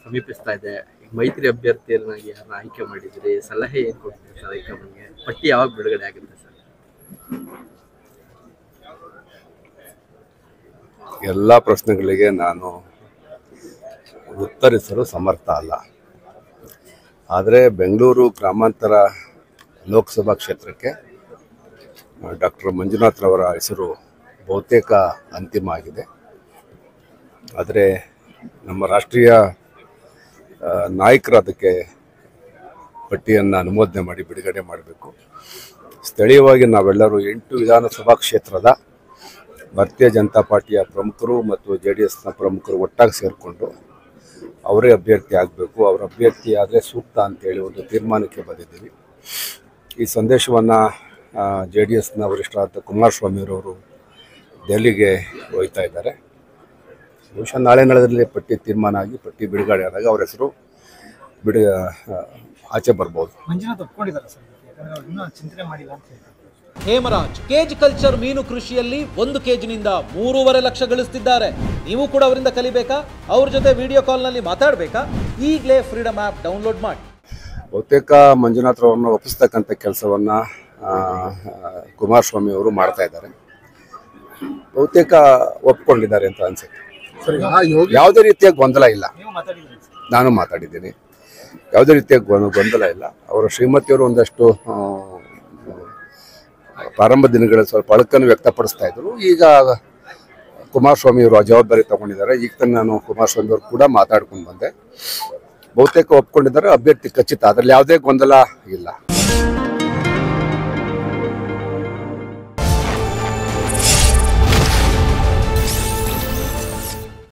ಸಮೀಪಿಸ್ತಾ ಇದೆ. ಮೈತ್ರಿ ಅಭ್ಯರ್ಥಿಯನ್ನಾಗಿ ಯಾರನ್ನ ಆಯ್ಕೆ ಮಾಡಿದ್ರಿ? ಸಲಹೆ ಏನ್ ಕೊಡ್ತೀರಿ ಸರ್ ಹೈಕಮಾಂಡ್ಗೆ? ಪಟ್ಟಿ ಯಾವಾಗ ಬಿಡುಗಡೆ ಆಗುತ್ತೆ ಸರ್? ಎಲ್ಲ ಪ್ರಶ್ನೆಗಳಿಗೆ ನಾನು ಉತ್ತರಿಸಲು ಸಮರ್ಥ ಅಲ್ಲ. ಆದರೆ ಬೆಂಗಳೂರು ಗ್ರಾಮಾಂತರ ಲೋಕಸಭಾ ಕ್ಷೇತ್ರಕ್ಕೆ ಡಾಕ್ಟರ್ ಮಂಜುನಾಥ್ ರವರ ಹೆಸರು ಬಹುತೇಕ ಅಂತಿಮ ಆಗಿದೆ. ಆದರೆ ನಮ್ಮ ರಾಷ್ಟ್ರೀಯ ನಾಯಕರು ಅದಕ್ಕೆ ಪಟ್ಟಿಯನ್ನು ಅನುಮೋದನೆ ಮಾಡಿ ಬಿಡುಗಡೆ ಮಾಡಬೇಕು. ಸ್ಥಳೀಯವಾಗಿ ನಾವೆಲ್ಲರೂ 8 ವಿಧಾನಸಭಾ ಕ್ಷೇತ್ರದ ಭಾರತೀಯ ಜನತಾ ಪಾರ್ಟಿಯ ಪ್ರಮುಖರು ಮತ್ತು JDSನ ಪ್ರಮುಖರು ಒಟ್ಟಾಗಿ ಸೇರಿಕೊಂಡು ಅವರೇ ಅಭ್ಯರ್ಥಿ ಆಗಬೇಕು, ಅವರ ಅಭ್ಯರ್ಥಿ ಆದರೆ ಸೂಕ್ತ ಅಂತೇಳಿ ಒಂದು ತೀರ್ಮಾನಕ್ಕೆ ಬಂದಿದ್ದೀವಿ. ಈ ಸಂದೇಶವನ್ನು JDSನ ವರಿಷ್ಠರಾದ ಕುಮಾರಸ್ವಾಮಿಯವರು ದೆಹಲಿಗೆ ಹೋಗ್ತಾ ಇದ್ದಾರೆ. ಬಹುಶಃ ನಾಳೆ ನಾಳದಲ್ಲಿ ಪಟ್ಟಿ ತೀರ್ಮಾನ ಆಗಿ ಪಟ್ಟಿ ಬಿಡುಗಡೆ ಆದಾಗ ಅವರ ಹೆಸರು ಆಚೆ ಬರ್ಬೋದು. ಹೇಮರಾಜ್ ಕೇಜ್ ಕಲ್ಚರ್ ಮೀನು ಕೃಷಿಯಲ್ಲಿ 1 ಕೆಜಿನಿಂದ 3.5 ಲಕ್ಷ ಗಳಿಸ್ತಿದ್ದಾರೆ. ನೀವು ಕೂಡ ಅವರಿಂದ ಕಲಿಬೇಕಾ? ಅವ್ರ ಜೊತೆ ವಿಡಿಯೋ ಕಾಲ್ನಲ್ಲಿ ಮಾತಾಡಬೇಕಾ? ಈಗಲೇ ಫ್ರೀಡಮ್ ಆ್ಯಪ್ ಡೌನ್ಲೋಡ್ ಮಾಡಿ. ಬಹುತೇಕ ಮಂಜುನಾಥ್ ಅವರನ್ನು ಒಪ್ಪಿಸ್ತಕ್ಕಂಥ ಕೆಲಸವನ್ನು ಕುಮಾರಸ್ವಾಮಿ ಅವರು ಮಾಡ್ತಾ ಇದ್ದಾರೆ. ಬಹುತೇಕ ಒಪ್ಕೊಂಡಿದ್ದಾರೆ ಅಂತ ಅನ್ಸುತ್ತೆ. ಯಾವುದೇ ರೀತಿಯ ಗೊಂದಲ ಇಲ್ಲ. ನಾನು ಮಾತಾಡಿದ್ದೀನಿ, ಯಾವುದೇ ರೀತಿಯ ಗೊಂದಲ ಇಲ್ಲ. ಅವರ ಶ್ರೀಮತಿಯವರು ಒಂದಷ್ಟು ಪ್ರಾರಂಭ ದಿನಗಳಲ್ಲಿ ಸ್ವಲ್ಪ ಅಳಕನ್ನು ವ್ಯಕ್ತಪಡಿಸ್ತಾ ಇದ್ರು. ಈಗ ಕುಮಾರಸ್ವಾಮಿಯವರು ಆ ಜವಾಬ್ದಾರಿ ತಗೊಂಡಿದ್ದಾರೆ. ಈಗ ತಾನು ನಾನು ಕುಮಾರಸ್ವಾಮಿಯವರು ಕೂಡ ಮಾತಾಡ್ಕೊಂಡು ಬಂದೆ. ಬಹುತೇಕ ಒಪ್ಕೊಂಡಿದ್ದಾರೆ. ಅಭ್ಯರ್ಥಿ ಖಚಿತ, ಅದರಲ್ಲಿ ಯಾವುದೇ ಗೊಂದಲ ಇಲ್ಲ.